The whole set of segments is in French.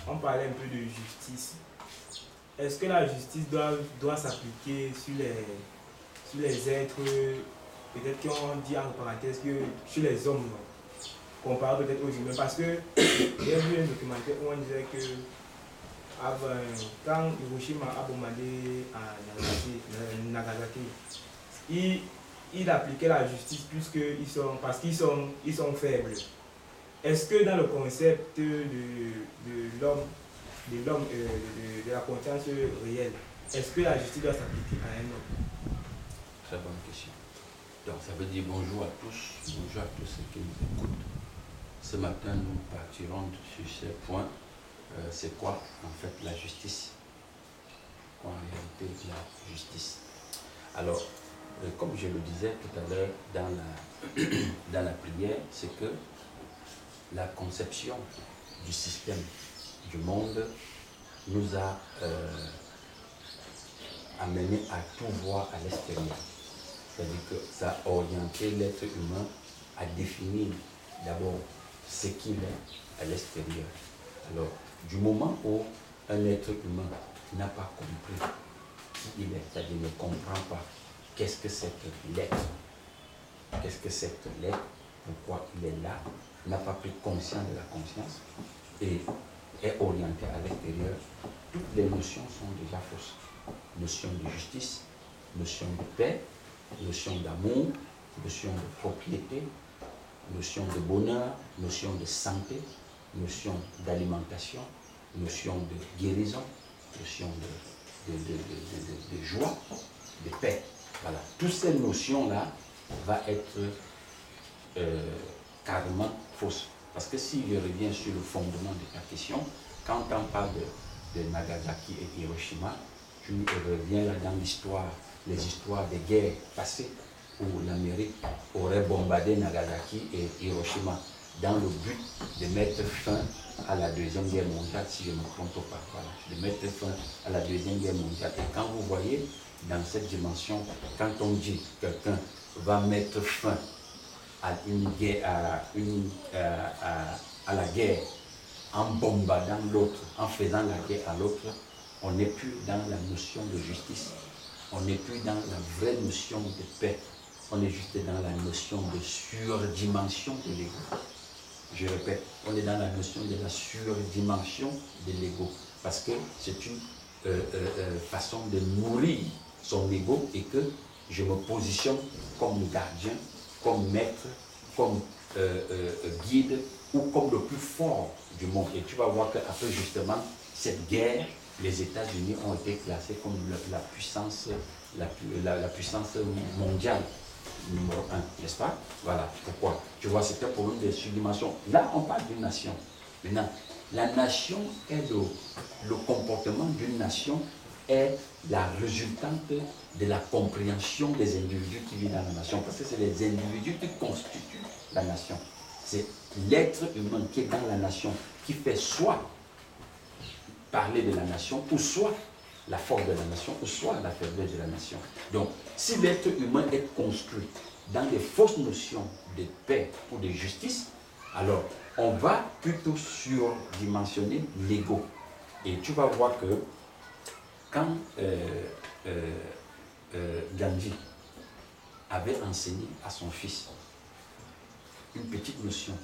On parlait un peu de justice. Est-ce que la justice doit s'appliquer sur les êtres, peut-être qu'on dit en parenthèse que sur les hommes, comparé peut-être aux humains? Parce que j'ai vu un documentaire où on disait que quand Hiroshima a bombardé à Nagasaki, il appliquait la justice parce qu'ils sont faibles. Est-ce que dans le concept de l'homme, de la conscience réelle, est-ce que la justice doit s'appliquer à un homme? Très bonne question. Donc ça veut dire bonjour à tous ceux qui nous écoutent. Ce matin, nous partirons sur ces points. C'est quoi en fait la justice? Quoi en réalité la justice? Alors, comme je le disais tout à l'heure dans la prière, c'est que la conception du système du monde nous a amené à tout voir à l'extérieur. C'est-à-dire que ça a orienté l'être humain à définir d'abord ce qu'il est à l'extérieur. Alors, du moment où un être humain n'a pas compris qui il est, c'est-à-dire ne comprend pas qu'est-ce que c'est que l'être, pourquoi il est là, n'a pas pris conscience de la conscience et est orienté à l'extérieur, toutes les notions sont déjà fausses. Notion de justice, notion de paix, notion d'amour, notion de propriété, notion de bonheur, notion de santé, notion d'alimentation, notion de guérison, notion de joie, de paix. Voilà. Toutes ces notions-là vont être carrément fausses. Parce que si je reviens sur le fondement de ta question, quand on parle de Nagasaki et Hiroshima, je reviens là dans les histoires des guerres passées où l'Amérique aurait bombardé Nagasaki et Hiroshima dans le but de mettre fin à la Deuxième Guerre mondiale, si je ne me trompe pas. Voilà, de mettre fin à la Deuxième Guerre mondiale. Et quand vous voyez dans cette dimension, quand on dit que quelqu'un va mettre fin à une guerre, à la guerre en bombardant l'autre, en faisant la guerre à l'autre, on n'est plus dans la notion de justice, on n'est plus dans la vraie notion de paix, on est juste dans la notion de surdimension de l'ego. Je répète, on est dans la notion de la surdimension de l'ego, parce que c'est une façon de nourrir son ego et que je me positionne comme gardien, comme maître, comme guide ou comme le plus fort du monde. Et tu vas voir qu'après justement cette guerre, les États-Unis ont été classés comme la puissance mondiale numéro 1, n'est-ce pas? Voilà, pourquoi? Tu vois, c'était pour une des surdimensions. Là, on parle d'une nation. Maintenant, la nation est le comportement d'une nation est la résultante de la compréhension des individus qui vivent dans la nation. Parce que c'est les individus qui constituent la nation. C'est l'être humain qui est dans la nation qui fait soit parler de la nation, ou soit la force de la nation, ou soit la faiblesse de la nation. Donc, si l'être humain est construit dans des fausses notions de paix ou de justice, alors on va plutôt surdimensionner l'ego. Et tu vas voir que quand Gandhi avait enseigné à son fils une petite notion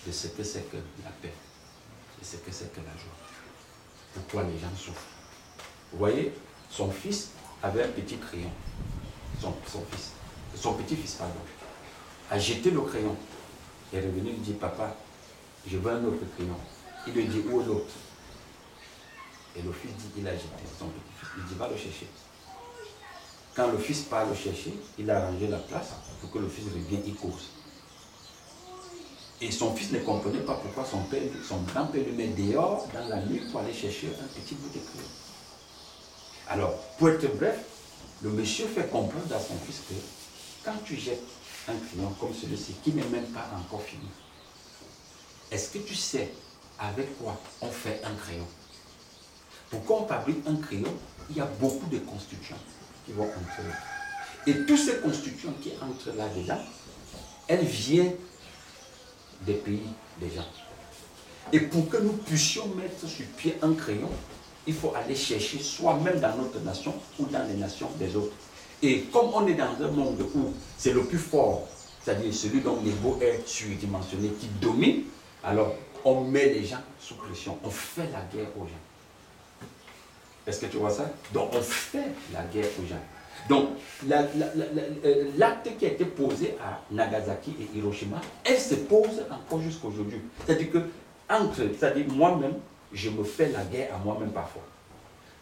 de ce que c'est que la paix, de ce que c'est que la joie, pourquoi les gens souffrent. Vous voyez, son fils avait un petit crayon, son petit-fils, pardon, a jeté le crayon. Il est revenu, il dit, papa, je veux un autre crayon. Il lui dit, où est l'autre? Et le fils dit, il a jeté son petit-fils. Il dit, va le chercher. Quand le fils part le chercher, il a rangé la place pour que le fils revienne, il course. Et son fils ne comprenait pas pourquoi son grand-père lui met dehors dans la nuit pour aller chercher un petit bout de crayon. Alors, pour être bref, le monsieur fait comprendre à son fils que quand tu jettes un crayon comme celui-ci, qui n'est même pas encore fini, est-ce que tu sais avec quoi on fait un crayon? Pourquoi on fabrique un crayon? Il y a beaucoup de constituants qui vont entrer là. Et tous ces constituants qui entrent là-dedans, elles viennent des pays des gens. Et pour que nous puissions mettre sur pied un crayon, il faut aller chercher soi-même dans notre nation ou dans les nations des autres. Et comme on est dans un monde où c'est le plus fort, c'est-à-dire celui dont l'ego est surdimensionné, qui domine, alors on met les gens sous pression, on fait la guerre aux gens. Est-ce que tu vois ça? Donc on fait la guerre aux gens. Donc l'acte qui a été posé à Nagasaki et Hiroshima, elle se pose encore jusqu'aujourd'hui. C'est-à-dire que c'est-à-dire moi-même, je me fais la guerre à moi-même parfois.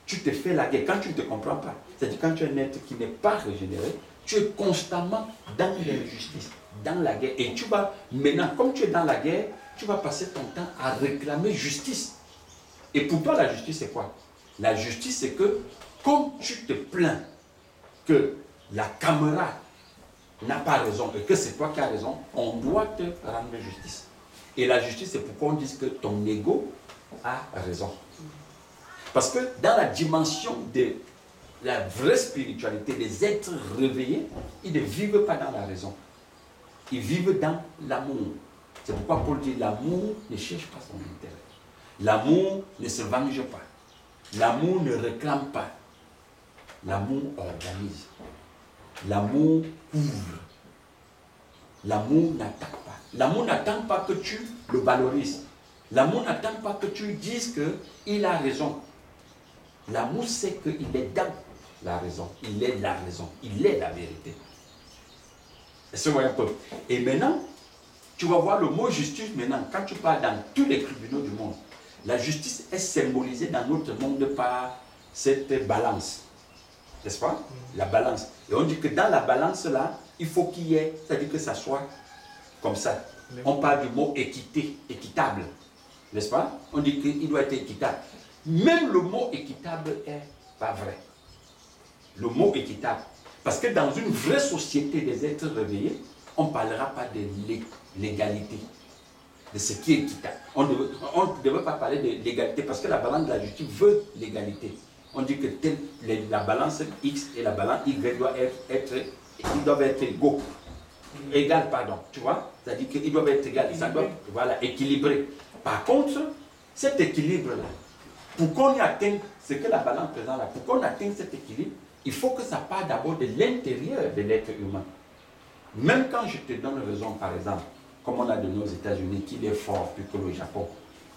Tu te fais la guerre quand tu ne te comprends pas. C'est-à-dire quand tu es un être qui n'est pas régénéré, tu es constamment dans l'injustice, dans la guerre. Et tu vas, maintenant, comme tu es dans la guerre, tu vas passer ton temps à réclamer justice. Et pour toi, la justice, c'est quoi? La justice, c'est que, comme tu te plains que la caméra n'a pas raison et que c'est toi qui as raison, on doit te rendre justice. Et la justice, c'est pourquoi on dit que ton ego a raison. Parce que dans la dimension de la vraie spiritualité, les êtres réveillés, ils ne vivent pas dans la raison. Ils vivent dans l'amour. C'est pourquoi Paul dit l'amour ne cherche pas son intérêt. L'amour ne se venge pas. L'amour ne réclame pas. L'amour organise. L'amour ouvre. L'amour n'attaque pas. L'amour n'attend pas que tu le valorises. L'amour n'attend pas que tu dises qu'il a raison. L'amour sait qu'il est dans la raison. Il est la raison. Il est la vérité. Est-ce que vous voyez un peu? Et maintenant, tu vas voir le mot justice maintenant, quand tu parles dans tous les tribunaux du monde. La justice est symbolisée dans notre monde par cette balance. N'est-ce pas? La balance. Et on dit que dans la balance là, il faut qu'il y ait, c'est-à-dire que ça soit comme ça. On parle du mot équité, équitable. N'est-ce pas? On dit qu'il doit être équitable. Même le mot équitable n'est pas vrai. Le mot équitable. Parce que dans une vraie société des êtres réveillés, on ne parlera pas de l'égalité, de ce qui est équitable. On ne devrait pas parler de l'égalité parce que la balance de la justice veut l'égalité. On dit que la balance X et la balance Y doivent être égaux. Égal, pardon. Tu vois? C'est-à-dire qu'ils doivent être égaux. Ça doit, voilà, équilibré. Par contre, cet équilibre-là, pour qu'on y atteigne ce que la balance présente là, pour qu'on atteigne cet équilibre, il faut que ça parte d'abord de l'intérieur de l'être humain. Même quand je te donne raison, par exemple, comme on a donné aux États-Unis, qu'il est fort plus que le Japon,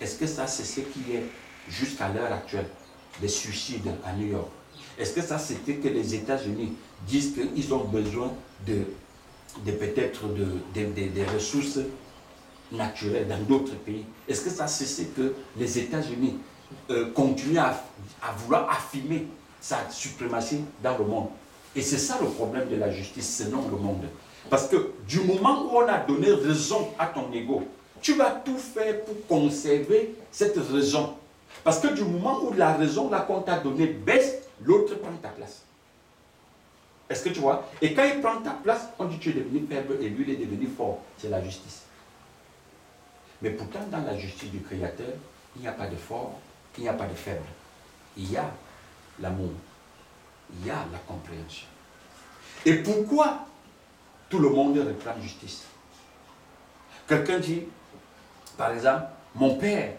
est-ce que ça, c'est ce qui est jusqu'à l'heure actuelle, les suicides à New York? Est-ce que ça, c'était que les États-Unis disent qu'ils ont besoin de peut-être des ressources naturelles dans d'autres pays? Est-ce que ça, c'est ce que les États-Unis continuent à vouloir affirmer sa suprématie dans le monde? Et c'est ça le problème de la justice, c'est non le monde. Parce que du moment où on a donné raison à ton ego, tu vas tout faire pour conserver cette raison. Parce que du moment où la raison là qu'on t'a donnée baisse, l'autre prend ta place. Est-ce que tu vois? Et quand il prend ta place, on dit tu es devenu faible et lui il est devenu fort. C'est la justice. Mais pourtant, dans la justice du Créateur, il n'y a pas de fort, il n'y a pas de faible. Il y a l'amour, il y a la compréhension. Et pourquoi tout le monde réclame justice? Quelqu'un dit, par exemple, mon père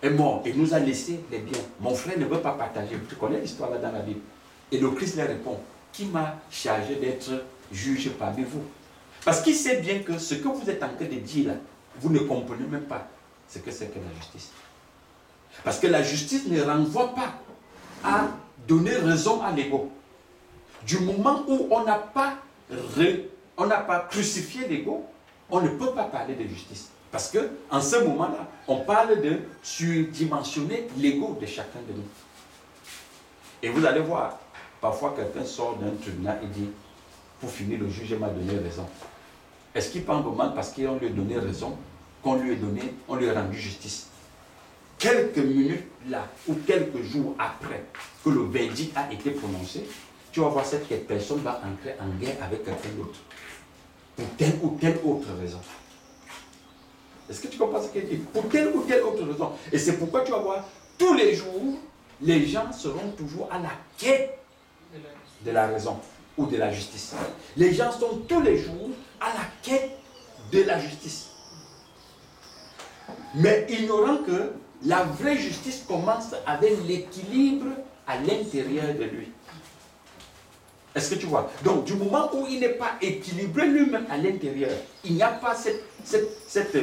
est mort et nous a laissé les biens. Mon frère ne veut pas partager. Tu connais l'histoire là dans la Bible. Et le Christ leur répond, qui m'a chargé d'être juge parmi vous? Parce qu'il sait bien que ce que vous êtes en train de dire là, vous ne comprenez même pas ce que c'est que la justice. Parce que la justice ne renvoie pas à donner raison à l'ego. Du moment où on n'a pas crucifié l'ego, on ne peut pas parler de justice. Parce qu'en ce moment-là, on parle de surdimensionner l'ego de chacun de nous. Et vous allez voir, parfois quelqu'un sort d'un tribunal et dit, pour finir, le juge m'a donné raison. Est-ce qu'il prend vraiment parce qu'on lui a donné raison, qu'on lui a rendu justice? Quelques minutes là, ou quelques jours après que le verdict a été prononcé, tu vas voir cette personne va entrer en guerre avec quelqu'un d'autre. Pour telle ou telle autre raison. Est-ce que tu comprends ce qu'il dit? Pour telle ou telle autre raison. Et c'est pourquoi tu vas voir, tous les jours, les gens seront toujours à la quête de la raison ou de la justice. Les gens sont tous les jours à la quête de la justice. mais ignorant que la vraie justice commence avec l'équilibre à l'intérieur de lui. Est-ce que tu vois? Donc, du moment où il n'est pas équilibré lui-même à l'intérieur, il n'y a pas cette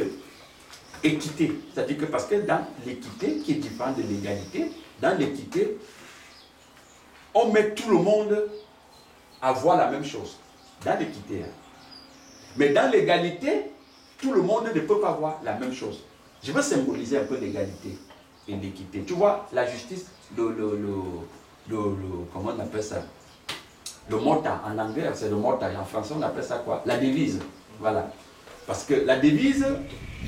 équité. C'est-à-dire que parce que dans l'équité, qui est différente de l'égalité, dans l'équité, on met tout le monde à voir la même chose. Dans l'équité. Mais dans l'égalité, tout le monde ne peut pas voir la même chose. Je veux symboliser un peu l'égalité et l'équité. Tu vois, la justice, comment on appelle ça? Le motto, en anglais, c'est le motto, en français, on appelle ça quoi? La devise. Voilà. Parce que la devise,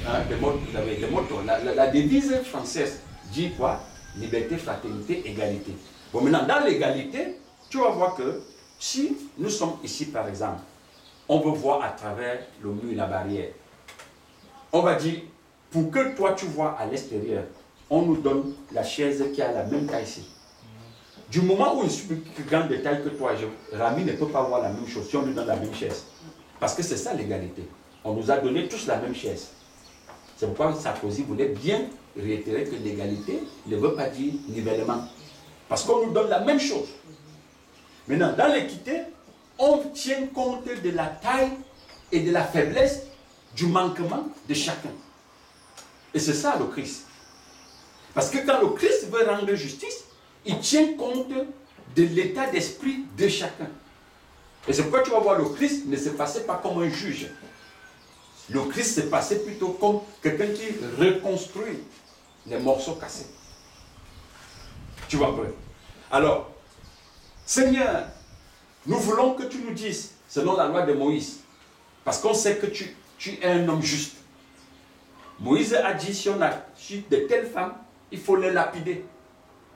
la devise française dit quoi? Liberté, fraternité, égalité. Bon, maintenant, dans l'égalité, tu vas voir que si nous sommes ici, par exemple, on veut voir à travers le mur, la barrière. On va dire, pour que toi tu vois à l'extérieur, on nous donne la chaise qui a la même taille ici. Du moment où je suis plus grande de taille que toi, Rami ne peut pas voir la même chose si on lui donne la même chaise. Parce que c'est ça l'égalité. On nous a donné tous la même chaise. C'est pourquoi Sarkozy voulait bien réitérer que l'égalité ne veut pas dire nivellement. Parce qu'on nous donne la même chose. Maintenant, dans l'équité, on tient compte de la taille et de la faiblesse, du manquement de chacun. Et c'est ça le Christ. Parce que quand le Christ veut rendre justice, il tient compte de l'état d'esprit de chacun. Et c'est pourquoi tu vas voir le Christ ne se passait pas comme un juge. Le Christ se passait plutôt comme quelqu'un qui reconstruit les morceaux cassés. Tu vois peu. Alors, Seigneur, nous voulons que tu nous dises, selon la loi de Moïse, parce qu'on sait que tu es un homme juste. Moïse a dit, si on a de telles femmes, il faut les lapider.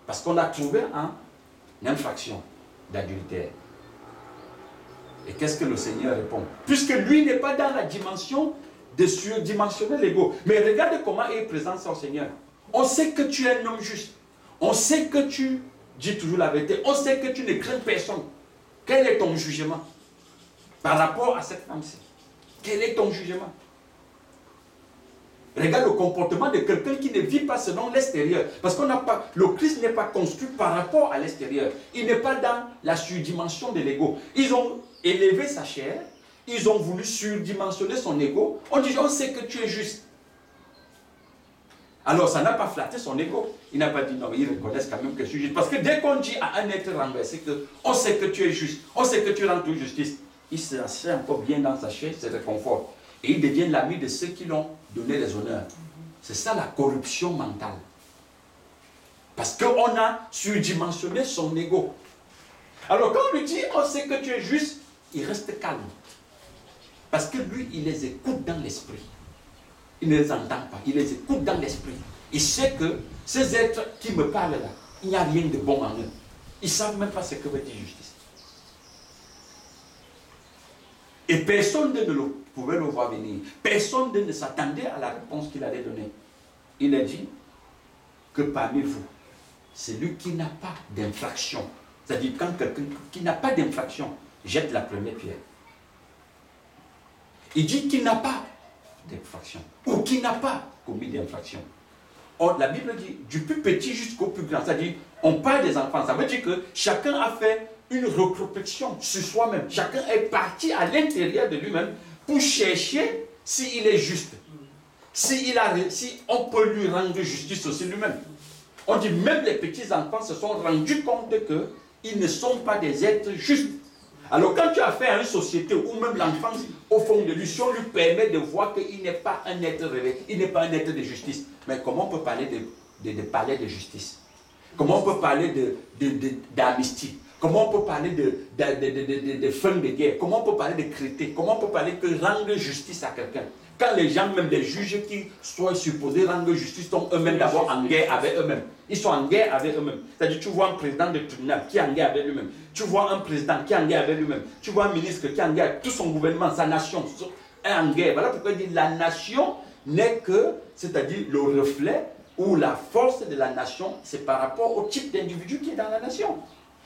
Parce qu'on a trouvé une infraction d'adultère. Et qu'est-ce que le Seigneur répond? Puisque lui n'est pas dans la dimension de surdimensionner l'ego. Mais regarde comment il présente son Seigneur. On sait que tu es un homme juste. On sait que tu dis toujours la vérité. On sait que tu ne crains personne. Quel est ton jugement par rapport à cette femme-ci? Quel est ton jugement? Regarde le comportement de quelqu'un qui ne vit pas selon l'extérieur. Parce qu'on n'a pas, le Christ n'est pas construit par rapport à l'extérieur. Il n'est pas dans la surdimension de l'ego. Ils ont élevé sa chair. Ils ont voulu surdimensionner son ego. On dit, on sait que tu es juste. Alors, ça n'a pas flatté son ego. Il n'a pas dit non, ils reconnaissent quand même que je suis juste. Parce que dès qu'on dit à un être renversé qu'on sait que tu es juste, on sait que tu rends toute justice, il s'assied encore bien dans sa chaise, se réconforte. Et il devient l'ami de ceux qui l'ont donné les honneurs. C'est ça la corruption mentale. Parce qu'on a surdimensionné son ego. Alors quand on lui dit, on sait que tu es juste, il reste calme. Parce que lui, il les écoute dans l'esprit. Il ne les entend pas, il les écoute dans l'esprit. Il sait que ces êtres qui me parlent là, il n'y a rien de bon en eux. Ils ne savent même pas ce que veut dire justice. Et personne ne pouvait le voir venir. Personne ne s'attendait à la réponse qu'il allait donner. Il a dit que parmi vous, celui qui n'a pas d'infraction, c'est-à-dire quand quelqu'un qui n'a pas d'infraction jette la première pierre. Il dit qu'il n'a pas d'infraction ou qui n'a pas commis d'infraction. La Bible dit du plus petit jusqu'au plus grand, c'est-à-dire on parle des enfants, ça veut dire que chacun a fait une rétrospection sur soi-même. Chacun est parti à l'intérieur de lui-même pour chercher s'il est juste. Si on peut lui rendre justice aussi lui-même. On dit même les petits-enfants se sont rendus compte qu'ils ne sont pas des êtres justes. Alors quand tu as fait à une société où même l'enfant, au fond de lui, si on lui permet de voir qu'il n'est pas un être réveillé, il n'est pas un être de justice, mais comment on peut parler de palais de justice? Comment on peut parler d'amnistie? Comment on peut parler de fin de guerre? Comment on peut parler de traité? Comment on peut parler de rendre justice à quelqu'un? Quand les gens, même les juges qui sont supposés rendre justice, sont eux-mêmes d'abord en guerre avec eux-mêmes. Ils sont en guerre avec eux-mêmes. C'est-à-dire, tu vois un président de tribunal qui est en guerre avec lui-même. Tu vois un président qui est en guerre avec lui-même. Tu vois un ministre qui est en guerre avec tout son gouvernement, sa nation est en guerre. Voilà pourquoi il dit la nation n'est que, c'est-à-dire le reflet ou la force de la nation, c'est par rapport au type d'individu qui est dans la nation.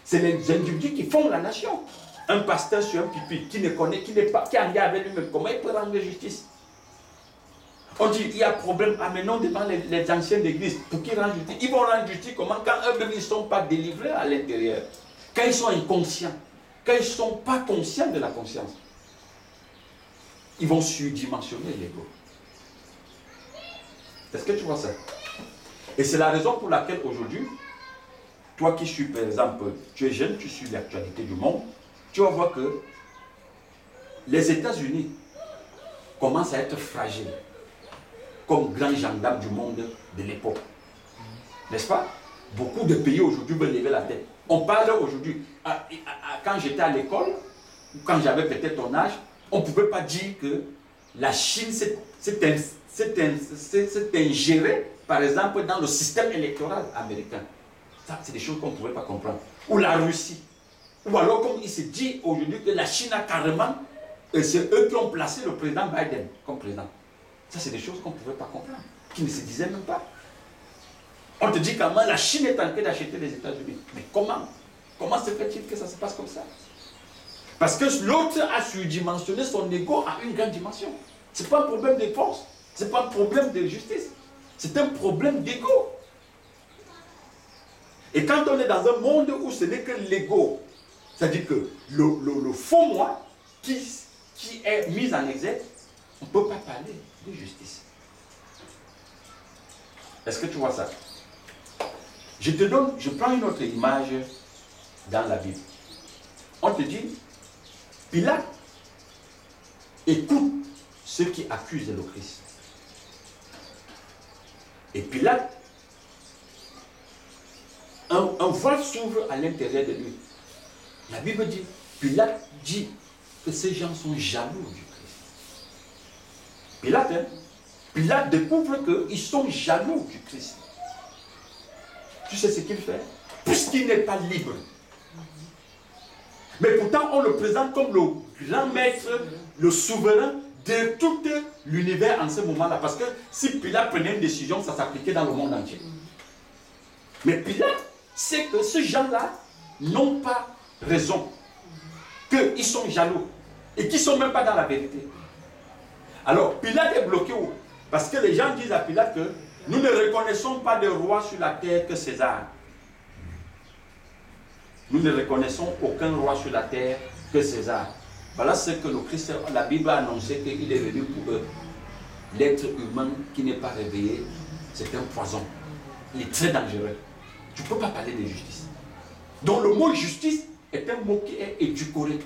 C'est les individus qui font la nation. Un pasteur sur un pupitre qui ne connaît, qui est en guerre avec lui-même, comment il peut rendre justice? On dit, il y a problème, amenons devant les anciens d'église pour qu'ils rendent justice. Ils vont rendre justice comment? Quand eux-mêmes, ils ne sont pas délivrés à l'intérieur. Quand ils sont inconscients. Quand ils ne sont pas conscients de la conscience. Ils vont surdimensionner l'ego. Est-ce que tu vois ça? Et c'est la raison pour laquelle aujourd'hui, toi qui suis par exemple, tu es jeune, tu suis l'actualité du monde, tu vas voir que les États-Unis commencent à être fragiles comme grands gendarmes du monde de l'époque. N'est-ce pas? Beaucoup de pays aujourd'hui veulent lever la tête. On parle aujourd'hui, quand j'étais à l'école, ou quand j'avais peut-être ton âge, on ne pouvait pas dire que la Chine s'est ingérée, par exemple, dans le système électoral américain. Ça, c'est des choses qu'on ne pouvait pas comprendre. Ou la Russie. Ou alors, comme il se dit aujourd'hui que la Chine a carrément, c'est eux qui ont placé le président Biden comme président. Ça, c'est des choses qu'on ne pouvait pas comprendre, qui ne se disaient même pas. On te dit comment la Chine est en train d'acheter les États-Unis. Mais comment? Comment se fait-il que ça se passe comme ça? Parce que l'autre a surdimensionné son ego à une grande dimension. Ce n'est pas un problème de force. Ce n'est pas un problème de justice. C'est un problème d'ego. Et quand on est dans un monde où ce n'est que l'ego, c'est-à-dire que le faux moi qui est mis en exergue, on ne peut pas parler de justice. Est-ce que tu vois ça? Je prends une autre image dans la Bible. On te dit, Pilate écoute ceux qui accusent le Christ. Et Pilate, un voile s'ouvre à l'intérieur de lui. La Bible dit, Pilate dit que ces gens sont jaloux du Christ. Pilate découvre qu'ils sont jaloux du Christ. Tu sais ce qu'il fait? Puisqu'il n'est pas libre. Mais pourtant, on le présente comme le grand maître, le souverain de tout l'univers en ce moment-là. Parce que si Pilate prenait une décision, ça s'appliquait dans le monde entier. Mais Pilate sait que ces gens-là n'ont pas raison. Qu'ils sont jaloux. Et qu'ils ne sont même pas dans la vérité. Alors, Pilate est bloqué où? Parce que les gens disent à Pilate que nous ne reconnaissons pas de roi sur la terre que César. Nous ne reconnaissons aucun roi sur la terre que César. Voilà ce que le Christ, la Bible a annoncé qu'il est venu pour eux. L'être humain qui n'est pas réveillé, c'est un poison. Il est très dangereux. Tu ne peux pas parler de justice. Donc le mot justice est un mot qui est édulcoré.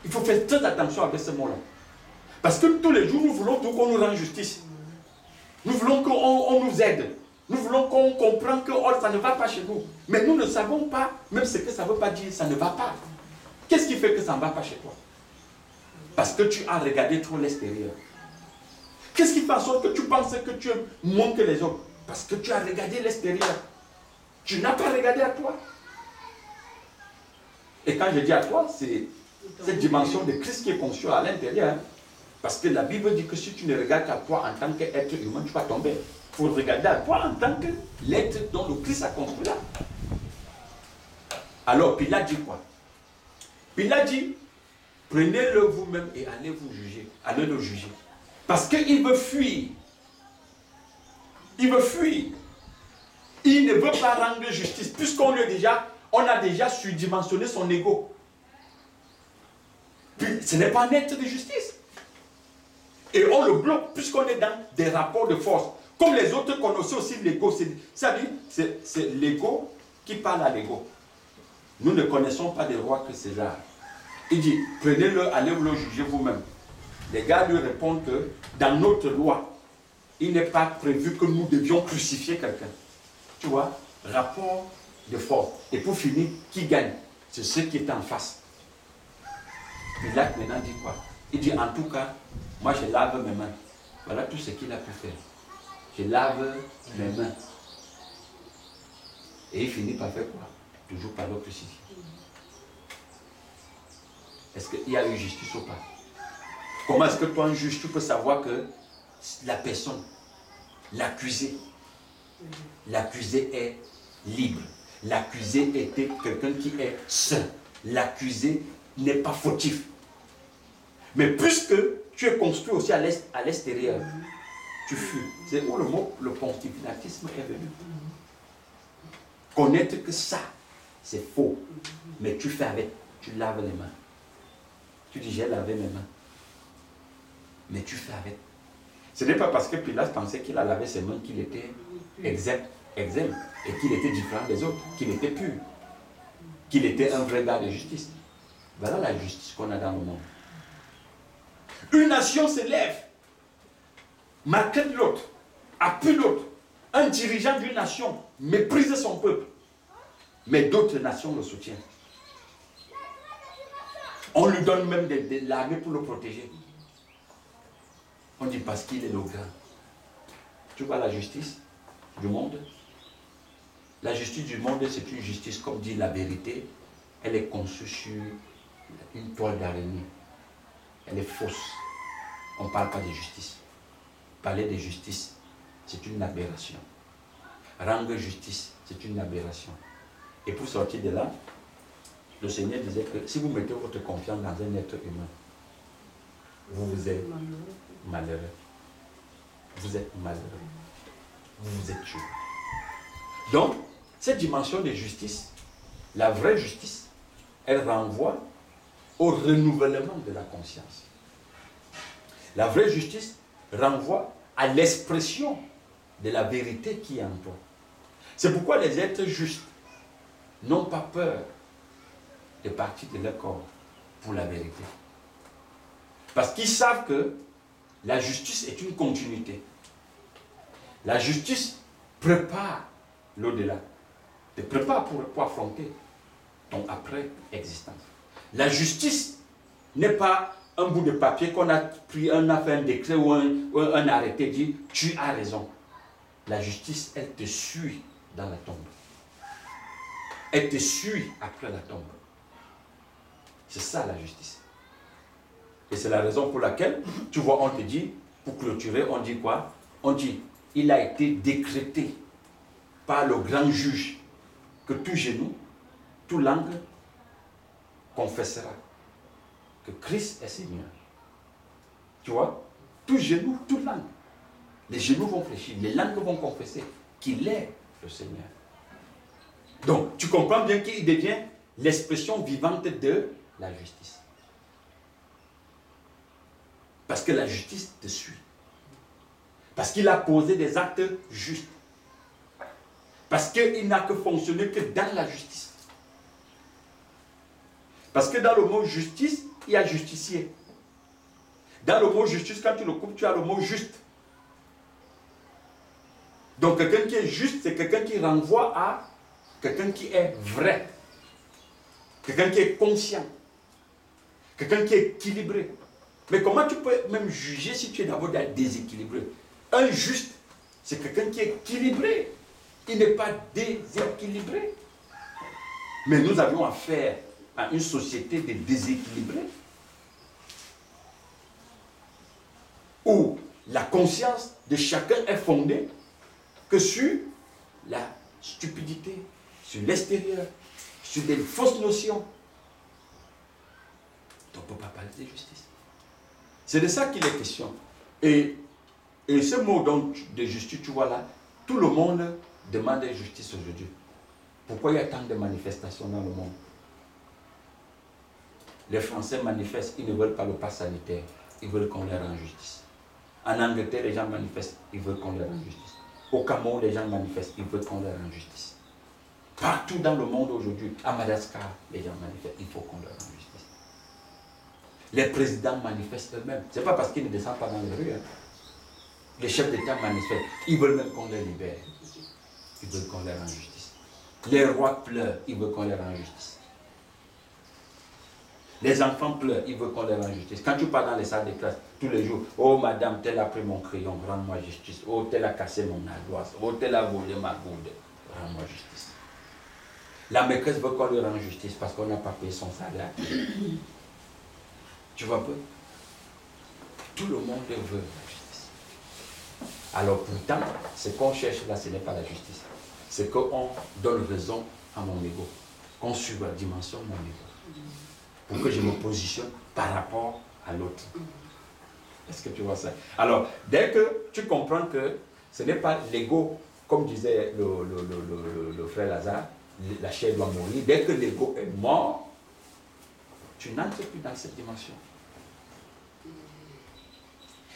Il faut faire très attention avec ce mot-là. Parce que tous les jours, nous voulons qu'on nous rende justice. Nous voulons qu'on nous aide. Nous voulons qu'on comprenne que ça ne va pas chez nous. Mais nous ne savons pas, même ce que ça ne veut pas dire, ça ne va pas. Qu'est-ce qui fait que ça ne va pas chez toi? Parce que tu as regardé trop l'extérieur. Qu'est-ce qui fait en sorte que tu penses que tu es moins que les autres? Parce que tu as regardé l'extérieur. Tu n'as pas regardé à toi. Et quand je dis à toi, c'est cette dimension de Christ qui est conçue à l'intérieur. Parce que la Bible dit que si tu ne regardes qu'à toi en tant qu'être humain, tu vas tomber. Il faut regarder à toi en tant que l'être dont le Christ a construit là. Alors Pilate dit quoi? Pilate dit, prenez-le vous-même et allez vous juger. Allez le juger. Parce qu'il veut fuir. Il veut fuir. Il ne veut pas rendre justice, puisqu'on a déjà surdimensionné son ego. Puis, ce n'est pas un être de justice. Et on le bloque, puisqu'on est dans des rapports de force. Comme les autres connaissent aussi l'ego. C'est l'ego qui parle à l'ego. Nous ne connaissons pas des rois que César. Il dit, prenez-le, allez vous le juger vous-même. Les gars lui répondent que dans notre loi, il n'est pas prévu que nous devions crucifier quelqu'un. Tu vois, rapport de force. Et pour finir, qui gagne? C'est ceux qui étaient en face. Pilate maintenant dit quoi? Il dit, en tout cas, moi je lave mes mains. Voilà tout ce qu'il a pu faire. Je lave mes mains. Et il finit par faire quoi? Toujours par le crucifié. Est-ce qu'il y a eu justice ou pas? Comment est-ce que toi, un juge, tu peux savoir que la personne, l'accusé est libre. L'accusé était quelqu'un qui est saint. L'accusé n'est pas fautif. Mais puisque tu es construit aussi à l'extérieur, tu fuis. C'est où le pontificatisme est venu. Connaître que ça, c'est faux. Mais tu fais avec, tu laves les mains. Tu dis, j'ai lavé mes mains. Mais tu fais avec. Ce n'est pas parce que Pilate pensait qu'il a lavé ses mains qu'il était exempt et qu'il était différent des autres, qu'il était pur, qu'il était un vrai gars de justice. Voilà la justice qu'on a dans le monde. Une nation se lève, maltraite l'autre, appuie l'autre. Un dirigeant d'une nation méprise son peuple, mais d'autres nations le soutiennent. On lui donne même de l'armée pour le protéger. On dit parce qu'il est le grand. Tu vois la justice du monde? La justice du monde, c'est une justice, comme dit la vérité, elle est conçue sur une toile d'araignée. Elle est fausse. On ne parle pas de justice. Parler de justice, c'est une aberration. Rendre justice, c'est une aberration. Et pour sortir de là, le Seigneur disait que si vous mettez votre confiance dans un être humain, vous êtes malheureux. Vous êtes malheureux. Vous êtes tué. Donc, cette dimension de justice, la vraie justice, elle renvoie au renouvellement de la conscience. La vraie justice renvoie à l'expression de la vérité qui est en toi. C'est pourquoi les êtres justes n'ont pas peur de partir de leur corps pour la vérité. Parce qu'ils savent que la justice est une continuité. La justice prépare l'au-delà, te prépare pour affronter ton après-existence. La justice n'est pas un bout de papier qu'on a pris, on a fait un décret ou un arrêté, dit tu as raison. La justice, elle te suit dans la tombe. Elle te suit après la tombe. C'est ça la justice. Et c'est la raison pour laquelle, tu vois, on te dit, pour clôturer, on dit quoi? On dit, il a été décrété par le grand juge que tout genou, toute langue confessera que Christ est Seigneur. Tu vois? Tout genou, toute langue. Les genoux vont fléchir, les langues vont confesser qu'il est le Seigneur. Donc, tu comprends bien qu'il devient l'expression vivante de la justice. Parce que la justice te suit. Parce qu'il a posé des actes justes. Parce qu'il n'a que fonctionné que dans la justice. Parce que dans le mot justice, il y a justicier. Dans le mot justice, quand tu le coupes, tu as le mot juste. Donc quelqu'un qui est juste, c'est quelqu'un qui renvoie à quelqu'un qui est vrai. Quelqu'un qui est conscient. Quelqu'un qui est équilibré. Mais comment tu peux même juger si tu es d'abord déséquilibré? Un juste, c'est quelqu'un qui est équilibré. Il n'est pas déséquilibré. Mais nous avions affaire à une société de déséquilibrés. Où la conscience de chacun est fondée que sur la stupidité, sur l'extérieur, sur des fausses notions. On ne peut pas parler de justice. C'est de ça qu'il est question. Et ce mot donc de justice, tu vois là, tout le monde demande justice aujourd'hui. Pourquoi il y a tant de manifestations dans le monde? Les Français manifestent, ils ne veulent pas le pass sanitaire, ils veulent qu'on leur rende justice. En Angleterre, les gens manifestent, ils veulent qu'on leur rende justice. Au Cameroun, les gens manifestent, ils veulent qu'on leur rende justice. Partout dans le monde aujourd'hui, à Madagascar, les gens manifestent, il faut qu'on leur rende justice. Les présidents manifestent eux-mêmes. Ce n'est pas parce qu'ils ne descendent pas dans les rues. Hein. Les chefs d'État manifestent. Ils veulent même qu'on les libère. Ils veulent qu'on leur rende justice. Les rois pleurent. Ils veulent qu'on leur rende justice. Les enfants pleurent. Ils veulent qu'on leur rende justice. Quand tu pars dans les salles de classe, tous les jours, oh madame, tel a pris mon crayon, rends-moi justice. Oh, tel a cassé mon ardoise. Oh, tel a volé ma gourde, rends-moi justice. La maîtresse veut qu'on lui rende justice parce qu'on n'a pas payé son salaire. Tu vois un peu? Tout le monde veut la justice. Alors pourtant, ce qu'on cherche là, ce n'est pas la justice. C'est qu'on donne raison à mon ego. Qu'on surdimensionne mon ego. Pour que je me positionne par rapport à l'autre. Est-ce que tu vois ça? Alors, dès que tu comprends que ce n'est pas l'ego, comme disait le frère Lazare, la chair doit mourir. Dès que l'ego est mort, tu n'entres plus dans cette dimension.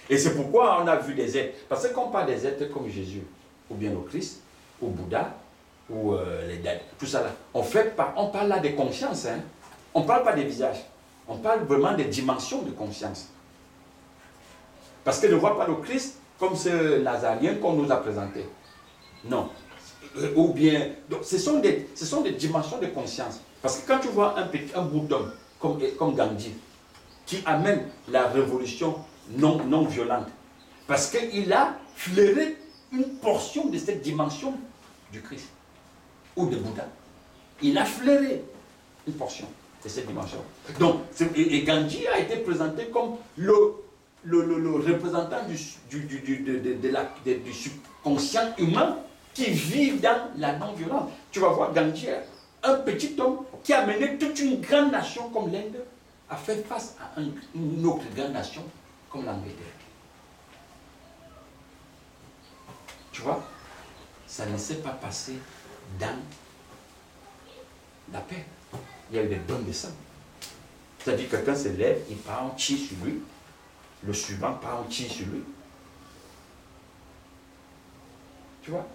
Et c'est pourquoi on a vu des êtres. Parce que quand on parle des êtres comme Jésus, ou bien au Christ, ou Bouddha, ou tout ça là, on parle là des consciences. Hein? On ne parle pas des visages. On parle vraiment des dimensions de conscience. Parce que ne vois pas le Christ comme ce Nazarien qu'on nous a présenté. Non. Ou bien, donc ce sont des dimensions de conscience. Parce que quand tu vois un bout d'homme comme Gandhi, qui amène la révolution non violente, parce qu'il a flairé une portion de cette dimension du Christ ou de Bouddha. Il a flairé une portion de cette dimension. Donc, et Gandhi a été présenté comme le représentant du subconscient humain qui vit dans la non-violence. Tu vas voir Gandhi, un petit homme qui a mené toute une grande nation comme l'Inde à faire face à une autre grande nation comme l'Angleterre. Tu vois, ça ne s'est pas passé dans la paix. Il y a eu des dons de sang. C'est-à-dire que quelqu'un se lève, il part, on tire sur lui. Le suivant part, on tire sur lui. Tu vois?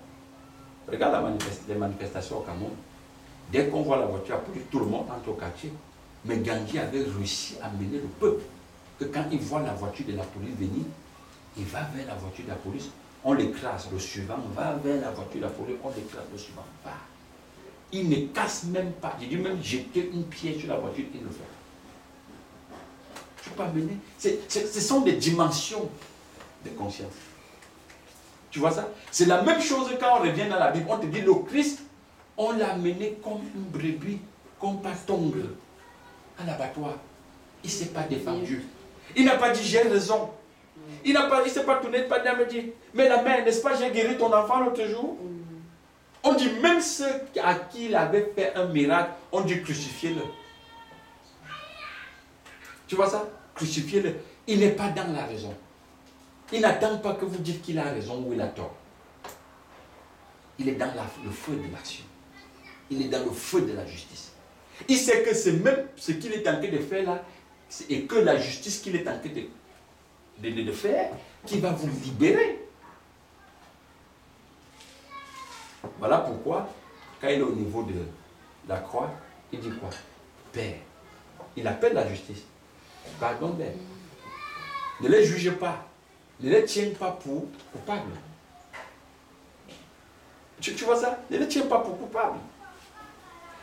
Regarde les manifestations au Cameroun. Dès qu'on voit la voiture à police, tout le monde entre au quartier. Mais Gandhi avait réussi à mener le peuple. Que quand il voit la voiture de la police venir, il va vers la voiture de la police, on l'écrase, le suivant va vers la voiture de la police, on l'écrase, le suivant va. Il ne casse même pas. J'ai dû même jeter une pierre sur la voiture, il le fait. Tu peux pas mener. Ce sont des dimensions de conscience. Tu vois ça? C'est la même chose quand on revient dans la Bible. On te dit, le Christ, on l'a mené comme une brebis, comme pas tongre, à l'abattoir. Il ne s'est pas défendu. Il n'a pas dit, j'ai raison. Il ne s'est pas tourné, pas me dire, mais la mère, n'est-ce pas, j'ai guéri ton enfant l'autre jour? On dit, même ceux à qui il avait fait un miracle, on dit, crucifiez-le. Tu vois ça? Crucifiez-le. Il n'est pas dans la raison. Il n'attend pas que vous dites qu'il a raison ou il a tort. Il est dans le feu de l'action. Il est dans le feu de la justice. Il sait que c'est même ce qu'il est en train de faire là, et que la justice qu'il est en train de faire, qui va vous libérer. Voilà pourquoi, quand il est au niveau de la croix, il dit quoi? Père. Il appelle la justice. Pardon, Père. Ne les jugez pas. Ne les tiens pas pour coupables. Tu vois ça? Ne les tiens pas pour coupables.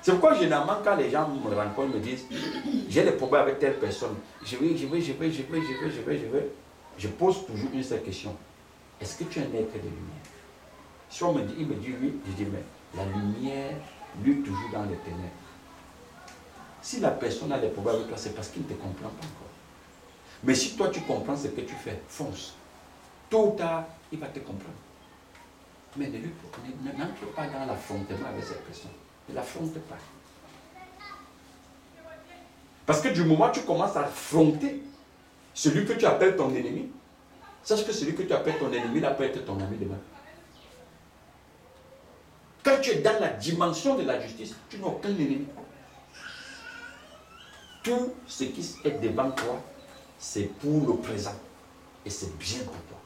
C'est pourquoi généralement quand les gens me rencontrent, me disent j'ai des problèmes avec telle personne, je pose toujours une seule question. Est-ce que tu es un être de lumière? Si on me dit, il me dit oui, je dis mais la lumière lutte toujours dans les ténèbres. Si la personne a des problèmes avec toi, c'est parce qu'il ne te comprend pas encore. Mais si toi tu comprends ce que tu fais, fonce. Tôt ou tard, il va te comprendre. Mais n'entre pas dans l'affrontement avec cette personne. Ne l'affronte pas. Parce que du moment où tu commences à affronter celui que tu appelles ton ennemi, sache que celui que tu appelles ton ennemi, là peut être ton ami demain. Quand tu es dans la dimension de la justice, tu n'as aucun ennemi. Tout ce qui est devant toi, c'est pour le présent. Et c'est bien pour toi.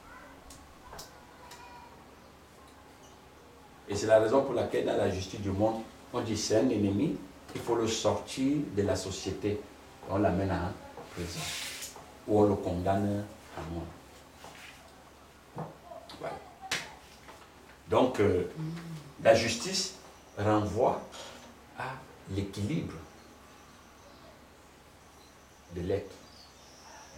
Et c'est la raison pour laquelle dans la justice du monde, on dit c'est un ennemi, il faut le sortir de la société. On l'amène à prison. Ou on le condamne à mort. Voilà. Donc, la justice renvoie à l'équilibre de l'être.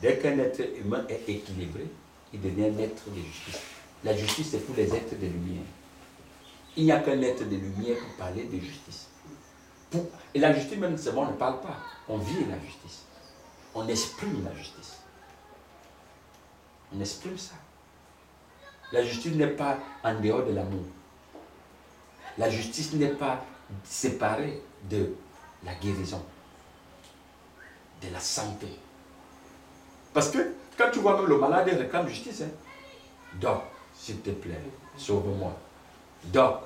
Dès qu'un être humain est équilibré, il devient un être de justice. La justice, c'est pour les êtres de lumière. Il n'y a qu'un être de lumière pour parler de justice. Et la justice, même, c'est bon, on ne parle pas. On vit la justice. On exprime la justice. On exprime ça. La justice n'est pas en dehors de l'amour. La justice n'est pas séparée de la guérison, de la santé. Parce que quand tu vois même le malade, il réclame justice. Hein. Doc, s'il te plaît, sauve-moi. Doc,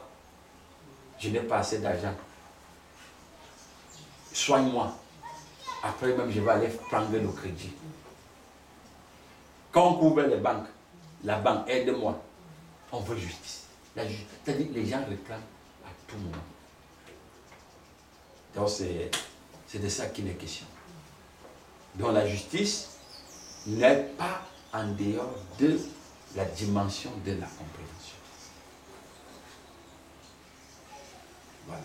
je n'ai pas assez d'argent. Soigne-moi. Après même, je vais aller prendre le crédit. Quand on couvre les banques, la banque, aide-moi. On veut justice. C'est-à-dire que les gens réclament à tout moment. Donc c'est de ça qu'il est question. Donc la justice n'est pas en dehors de la dimension de la compréhension. Voilà.